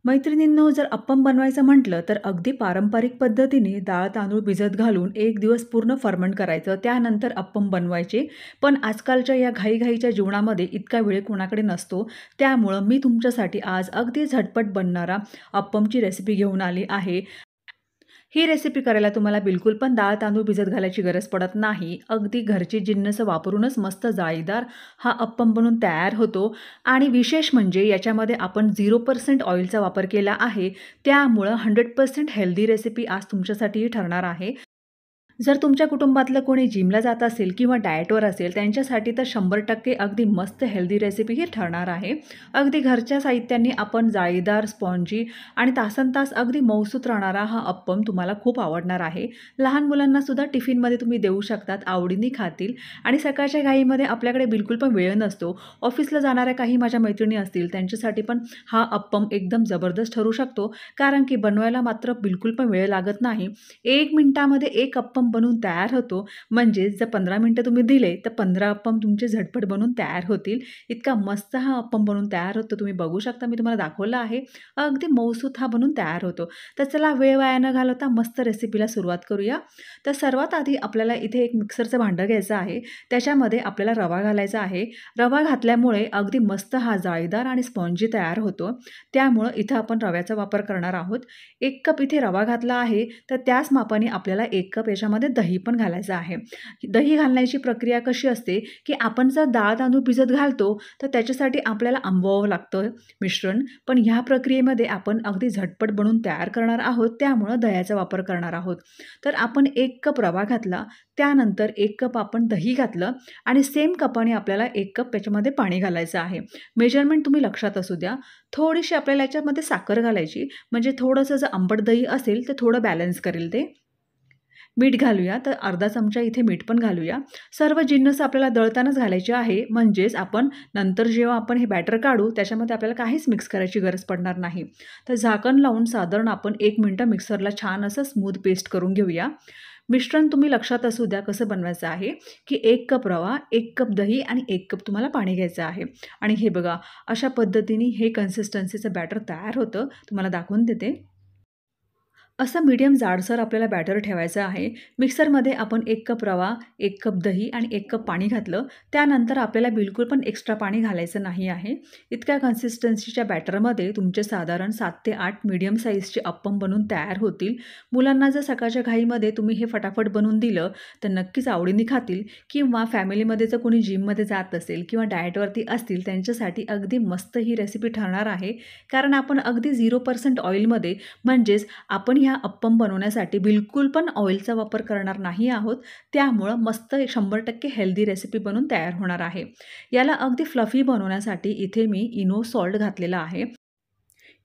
मैत्रिणींनो, जर अप्पम बनवायचं म्हटलं तर अगदी पारंपरिक पद्धतीने डाळ तांदूळ भिजत घालून एक दिवस पूर्ण फर्मंट करायचं, त्यानंतर अप्पम बनवायचे. पण आजकालच्या या घाईघाईच्या जीवनामध्ये इतका वेळ कोणाकडे नसतो. त्यामुळं मी तुमच्यासाठी आज अगदी झटपट बनणारा अप्पमची रेसिपी घेऊन आली आहे. ही रेसिपी करायला तुम्हाला बिलकुल पण डाळ तांदूळ भिजत घालायची गरज पडत नाही. अगदी घरची जिन्नस वापरूनच मस्त जाळीदार हा अप्पम बनून तयार होतो. आणि विशेष म्हणजे याच्यामध्ये आपण 0% ऑइलचा वापर केला आहे. त्यामुळं 100% हेल्दी रेसिपी आज तुमच्यासाठीही ठरणार आहे. जर तुमच्या कुटुंबातलं कोणी जिमला जात असेल किंवा डाएटवर असेल, त्यांच्यासाठी तर 100% अगदी मस्त हेल्दी रेसिपी ही ठरणार आहे. अगदी घरच्या साहित्यांनी आपण जाळीदार, स्पॉन्जी आणि तासनतास अगदी मऊसूत राहणारा हा अप्पम तुम्हाला खूप आवडणार आहे. लहान मुलांनासुद्धा टिफिनमध्ये तुम्ही देऊ शकतात, आवडीने खातील. आणि सकाळच्या घाईमध्ये आपल्याकडे बिलकुल पण वेळ नसतो. ऑफिसला जाणाऱ्या काही माझ्या मैत्रिणी असतील, त्यांच्यासाठी पण हा अप्पम एकदम जबरदस्त ठरू शकतो. कारण की बनवायला मात्र बिलकुल पण वेळ लागत नाही. 1 मिनिटामध्ये 1 अप्पम बनून तयार होतो. म्हणजेच जर 15 मिनिटं तुम्ही दिले तर 15 अप्पम तुमचे झटपट बनून तयार होतील. इतका मस्त हा अप्पम बनून तयार होतो. तुम्ही बघू शकता, मी तुम्हाला दाखवला आहे. अगदी मऊसूत हा बनून तयार होतो. तर चला वेळ वाया न घालवता मस्त रेसिपीला सुरुवात करूया. तर सर्वात आधी आपल्याला इथे एक मिक्सरचं भांडं घ्यायचं आहे. त्याच्यामध्ये आपल्याला रवा घालायचा आहे. रवा घातल्यामुळे अगदी मस्त हा जाळीदार आणि स्पॉन्जी तयार होतो. त्यामुळं इथं आपण रव्याचा वापर करणार आहोत. 1 कप इथे रवा घातला आहे, तर त्याच मापाने आपल्याला 1 कप याच्यामध्ये दही पण घालायचं आहे. दही घालण्याची प्रक्रिया कशी असते, की आपण जर डाळ तांदूळ भिजत घालतो, तर त्याच्यासाठी आपल्याला आंबवावं लागतं मिश्रण. पण ह्या प्रक्रियेमध्ये आपण अगदी झटपट बनवून तयार करणार आहोत, त्यामुळं दह्याचा वापर करणार आहोत. तर आपण 1 कप रवा घातला, त्यानंतर 1 कप आपण दही घातलं आणि सेम कपाने आपल्याला 1 कप याच्यामध्ये पाणी घालायचं आहे. मेजरमेंट तुम्ही लक्षात असू द्या. थोडीशी आपल्याला याच्यामध्ये साखर घालायची, म्हणजे थोडंसं जर आंबट दही असेल तर थोडं बॅलन्स करेल ते. मीठ घालूया, तर अर्धा चमचा इथे मीठ पण घालूया. सर्व जिन्नस आपल्याला दळतानाच घालायचे आहे, म्हणजेच आपण नंतर जेव्हा आपण हे बॅटर काढू त्याच्यामध्ये आपल्याला काहीच मिक्स करायची गरज पडणार नाही. तर झाकण लावून साधारण आपण 1 मिनिटं मिक्सरला छान असं स्मूथ पेस्ट करून घेऊया. मिश्रण तुम्ही लक्षात असू द्या कसं बनवायचं आहे, की 1 कप रवा, 1 कप दही आणि 1 कप तुम्हाला पाणी घ्यायचं आहे. आणि हे बघा, अशा पद्धतीने हे कन्सिस्टन्सीचं बॅटर तयार होतं. तुम्हाला दाखवून देते. असं मीडियम जाडसर आपल्याला बॅटर ठेवायचं आहे. मिक्सरमध्ये आपण 1 कप रवा, 1 कप दही आणि 1 कप पाणी घातलं. त्यानंतर आपल्याला बिलकुल पण एक्स्ट्रा पाणी घालायचं नाही आहे. इतक्या कन्सिस्टन्सीच्या बॅटरमध्ये तुमचे साधारण 7 ते 8 मीडियम साईजचे अप्पम बनून तयार होतील. मुलांना जर सकाळच्या घाईमध्ये तुम्ही हे फटाफट बनवून दिलं, तर नक्कीच आवडीने खातील. किंवा फॅमिलीमध्ये जर कोणी जिममध्ये जात असेल किंवा डाएटवरती असतील, त्यांच्यासाठी अगदी मस्त ही रेसिपी ठरणार आहे. कारण आपण अगदी 0% ऑइलमध्ये, म्हणजेच आपण ह्या अप्पम बनवण्यासाठी बिलकुल पण ऑइलचा वापर करणार नाही आहोत. त्यामुळं मस्त 100% हेल्दी रेसिपी बनून तयार होणार आहे. याला अगदी फ्लफी बनवण्यासाठी इथे मी इनो सॉल्ट घातलेला आहे.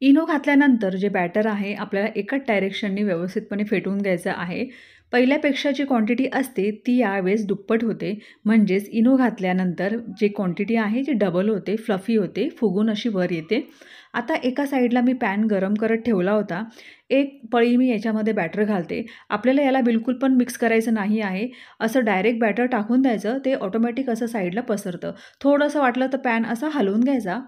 इनो घातल्यानंतर जे बॅटर आहे आपल्याला एकच डायरेक्शननी व्यवस्थितपणे फेटून घ्यायचं आहे. पहिल्यापेक्षा जी क्वांटिटी असते ती यावेळेस दुप्पट होते. म्हणजेच इनो घातल्यानंतर जे क्वांटिटी आहे ती डबल होते, फ्लफी होते, फुगून अशी वर येते. आता एका साईडला मी पॅन गरम करत ठेवला होता. एक पळी मी याच्यामध्ये बॅटर घालते. आपल्याला याला बिलकुल पण मिक्स करायचं नाही आहे. असं डायरेक्ट बॅटर टाकून द्यायचं, ते ऑटोमॅटिक असं साईडला पसरतं. थोडंसं वाटलं तर पॅन असा हलवून घ्यायचा.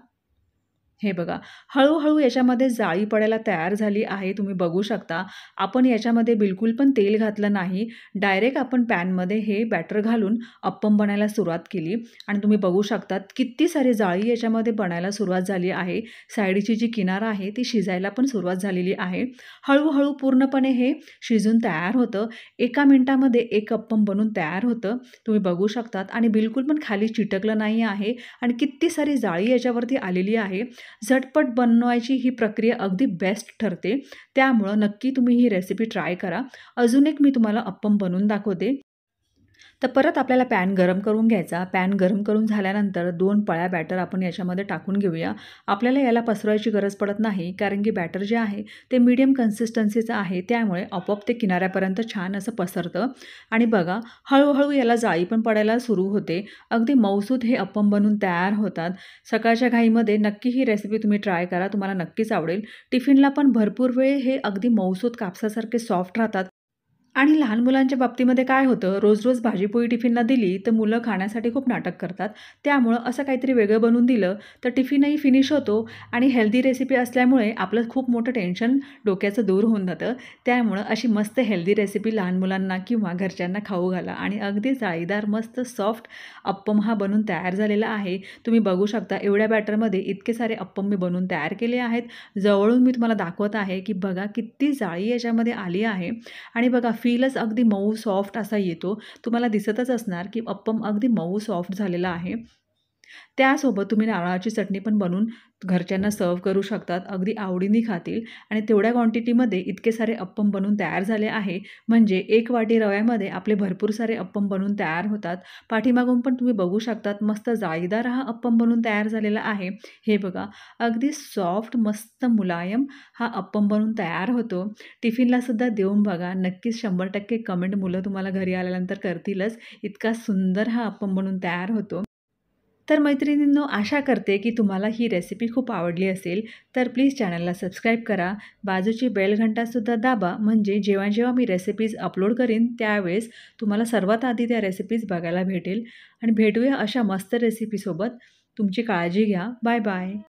हे बघा, हळू-हळू याच्यामध्ये जाळी पडायला तयार झाली आहे. तुम्ही बघू शकता. आपण याच्यामध्ये बिलकुल पण तेल घातलं नाही. डायरेक्ट आपण पॅनमध्ये हे बॅटर घालून अप्पम बनायला सुरुवात केली आणि तुम्ही बघू शकतात किती सारी जाळी याच्यामध्ये बनायला सुरुवात झाली आहे. साईडची जी किनार आहे ती शिजायला पण सुरुवात झालेली आहे. हळू पूर्णपणे हे शिजून तयार होतं. 1 मिनिटामध्ये 1 अप्पम बनून तयार होतं. तुम्ही बघू शकतात आणि बिलकुल पण खाली चिटकलं नाही आहे आणि किती सारी जाळी याच्यावरती आलेली आहे. झटपट बनवायची ही प्रक्रिया अगदी बेस्ट ठरते. त्यामुळं नक्की तुम्ही ही रेसिपी ट्राय करा. अजून एक मी तुम्हाला अप्पम बनवून दाखवते. तर परत आपल्याला पॅन गरम करून घ्यायचा. पॅन गरम करून झाल्यानंतर 2 पळ्या बॅटर आपण याच्यामध्ये टाकून घेऊया. आपल्याला याला पसरवायची गरज पडत नाही, कारण की बॅटर जे आहे ते मीडियम कन्सिस्टन्सीचं आहे. त्यामुळे आपोआप ते किनाऱ्यापर्यंत छान असं पसरतं. आणि बघा, हळूहळू याला जाळी पण पडायला सुरू होते. अगदी मऊसूत हे अप्पम बनून तयार होतात. सकाळच्या घाईमध्ये नक्की ही रेसिपी तुम्ही ट्राय करा. तुम्हाला नक्कीच आवडेल. टिफिनला पण भरपूर वेळ हे अगदी मऊसूत कापसासारखे सॉफ्ट राहतात. आणि लहान मुलांच्या बाबतीमध्ये काय होतं, रोज-रोज भाजी-पोळी टिफिनला दिली, तर मुलं खाण्यासाठी खूप नाटक करतात. त्यामुळं असं काहीतरी वेगळं बनवून दिलं, तर टिफिनही फिनिश होतो आणि हेल्दी रेसिपी असल्यामुळे आपलं खूप मोठं टेन्शन डोक्याचं दूर होऊन जातं. त्यामुळं अशी मस्त हेल्दी रेसिपी लहान मुलांना किंवा घरच्यांना खाऊ घाला आणि अगदी जाळीदार मस्त सॉफ्ट अप्पम हा बनून तयार झालेला आहे. तुम्ही बघू शकता एवढ्या बॅटरमध्ये इतके सारे अप्पम मी बनवून तयार केले आहेत. जवळून मी तुम्हाला दाखवत आहे, की बघा किती जाळी याच्यामध्ये आली आहे आणि बघा फीलच अगदी मऊ सॉफ्ट असा येतो. तुम्हाला दिसतच असणार, की अप्पम अगदी मऊ सॉफ्ट झालेला आहे. त्यासोबत तुम्ही नारळाची चटणी पण बनवून घरच्यांना सर्व्ह करू शकतात. अगदी आवडीने खातील आणि तेवढ्या क्वांटिटीमध्ये इतके सारे अप्पम बनवून तयार झाले आहे. म्हणजे 1 वाटी रव्यामध्ये आपले भरपूर सारे अप्पम बनवून तयार होतात. पाठीमागून पण तुम्ही बघू शकतात मस्त जाळीदार हा अप्पम बनवून तयार झालेला आहे. हे बघा अगदी सॉफ्ट मस्त मुलायम हा अप्पम बनवून तयार होतो. टिफिनला सुद्धा देऊन बघा. नक्कीच 100% कमेंट मुलं तुम्हाला घरी आल्यानंतर करतीलच. इतका सुंदर हा अप्पम बनवून तयार होतो. तर मैत्रिणींनो, आशा करते की तुम्हाला ही रेसिपी खूप आवडली असेल. तर प्लीज चॅनलला सबस्क्राईब करा. बाजूची बेल घंटासुद्धा दाबा. म्हणजे जेव्हा-जेव्हा मी रेसिपीज अपलोड करीन त्यावेळेस तुम्हाला सर्वात आधी त्या रेसिपीज बघायला भेटेल. आणि भेटूया अशा मस्त रेसिपीसोबत. तुमची काळजी घ्या. Bye bye.